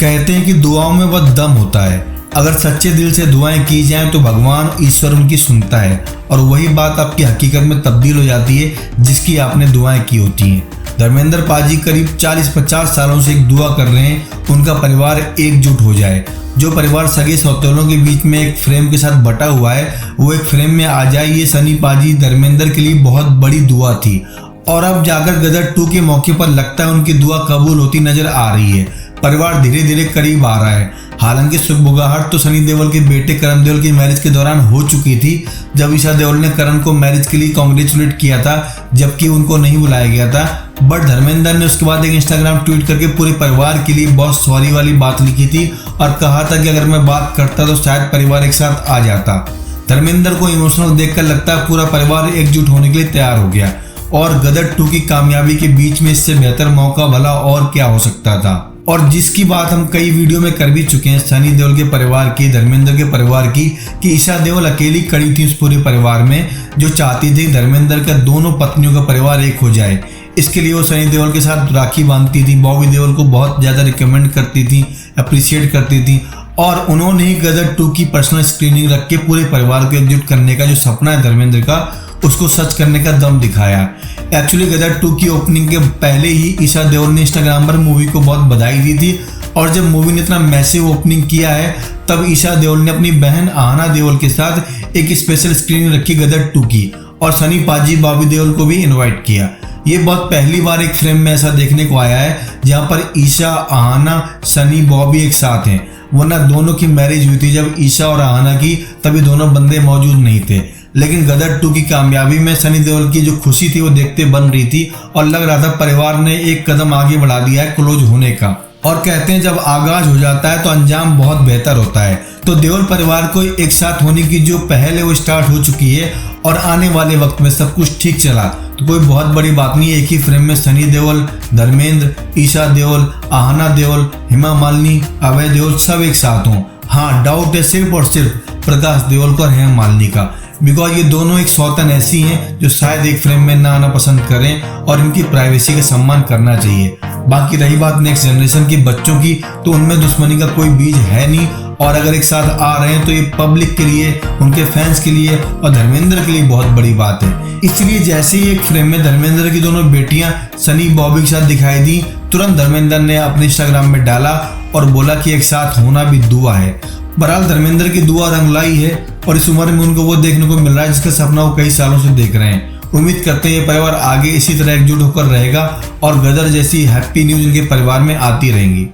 कहते हैं कि दुआओं में बहुत दम होता है। अगर सच्चे दिल से दुआएं की जाएं तो भगवान ईश्वर उनकी सुनता है और वही बात आपकी हकीकत में तब्दील हो जाती है जिसकी आपने दुआएं की होती हैं। धर्मेंद्र पाजी करीब 40-50 सालों से एक दुआ कर रहे हैं, उनका परिवार एकजुट हो जाए। जो परिवार सगे सौतेलों के बीच में एक फ्रेम के साथ बटा हुआ है वो एक फ्रेम में आ जाए, ये सनी पाजी धर्मेंद्र के लिए बहुत बड़ी दुआ थी और अब जाकर गदर 2 के मौके पर लगता है उनकी दुआ कबूल होती नजर आ रही है। परिवार धीरे धीरे करीब आ रहा है। हालांकि सुगबुगाहट तो सनी देओल के बेटे करण देओल की मैरिज के दौरान हो चुकी थी, जब ईशा देओल ने करण को मैरिज के लिए कॉन्ग्रेचुलेट किया था, जबकि उनको नहीं बुलाया गया था। बट धर्मेंद्र ने उसके बाद एक इंस्टाग्राम ट्वीट करके पूरे परिवार के लिए बहुत सॉरी वाली बात लिखी थी और कहा था कि अगर मैं बात करता तो शायद परिवार एक साथ आ जाता। धर्मेंद्र को इमोशनल देखकर लगता है पूरा परिवार एकजुट होने के लिए तैयार हो गया और गदर 2 की कामयाबी के बीच में इससे बेहतर मौका भला और क्या हो सकता था। और जिसकी बात हम कई वीडियो में कर भी चुके हैं सनी देओल के परिवार की, धर्मेंद्र के परिवार की, कि ईशा देओल अकेली खड़ी थी उस पूरे परिवार में जो चाहती थी धर्मेंद्र का दोनों पत्नियों का परिवार एक हो जाए। इसके लिए वो सनी देओल के साथ राखी बांधती थी, बॉबी देओल को बहुत ज़्यादा रिकमेंड करती थी, अप्रिशिएट करती थी और उन्होंने ही गदर 2 की पर्सनल स्क्रीनिंग रख के पूरे परिवार को एकजुट करने का जो सपना है धर्मेंद्र का उसको सच करने का दम दिखाया। एक्चुअली गदर 2 की ओपनिंग के पहले ही ईशा देओल ने इंस्टाग्राम पर मूवी को बहुत बधाई दी थी और जब मूवी ने इतना मैसिव ओपनिंग किया है तब ईशा देओल ने अपनी बहन आहना देओल के साथ एक स्पेशल स्क्रीनिंग रखी गदर 2 की और सनी पाजी बॉबी देओल को भी इन्वाइट किया। ये बहुत पहली बार एक फ्रेम में ऐसा देखने को आया है जहाँ पर ईशा, आहना, सनी, बॉबी एक साथ हैं, वरना दोनों की मैरिज हुई थी जब ईशा और आहना की, तभी दोनों बंदे मौजूद नहीं थे। लेकिन गदर 2 की कामयाबी में सनी देओल की जो खुशी थी वो देखते बन रही थी और लग रहा था परिवार ने एक कदम आगे बढ़ा दिया है क्लोज होने का। और कहते हैं जब आगाज हो जाता है तो अंजाम बहुत बेहतर होता है। तो देओल परिवार को एक साथ होने की जो पहल है वो स्टार्ट हो चुकी है और आने वाले वक्त में सब कुछ ठीक चला तो कोई बहुत बड़ी बात नहीं है। एक ही फ्रेम में सनी देओल, धर्मेंद्र, ईशा देओल, आहना देओल, हेमा मालिनी, अभय देओल सब एक साथ हों। हाँ, डाउट है सिर्फ और सिर्फ प्रकाश देओल को और हेमा मालिनी का, बिकॉज ये दोनों एक सौतन ऐसी हैं जो शायद एक फ्रेम में ना आना पसंद करें और इनकी प्राइवेसी का सम्मान करना चाहिए। बाकी रही बात नेक्स्ट जनरेशन के बच्चों की, तो उनमें दुश्मनी का कोई बीज है नहीं और अगर एक साथ आ रहे हैं तो ये पब्लिक के लिए, उनके फैंस के लिए और धर्मेंद्र के लिए बहुत बड़ी बात है। इसलिए जैसे ही एक फ्रेम में धर्मेंद्र की दोनों बेटियां सनी बॉबी के साथ दिखाई दी, तुरंत धर्मेंद्र ने अपने इंस्टाग्राम में डाला और बोला कि एक साथ होना भी दुआ है। बहरहाल धर्मेंद्र की दुआ रंग लाई है और इस उम्र में उनको वो देखने को मिल रहा है जिसका सपना वो कई सालों से देख रहे हैं। उम्मीद करते हैं ये परिवार आगे इसी तरह एकजुट होकर रहेगा और गदर जैसी हैप्पी न्यूज इनके परिवार में आती रहेंगी।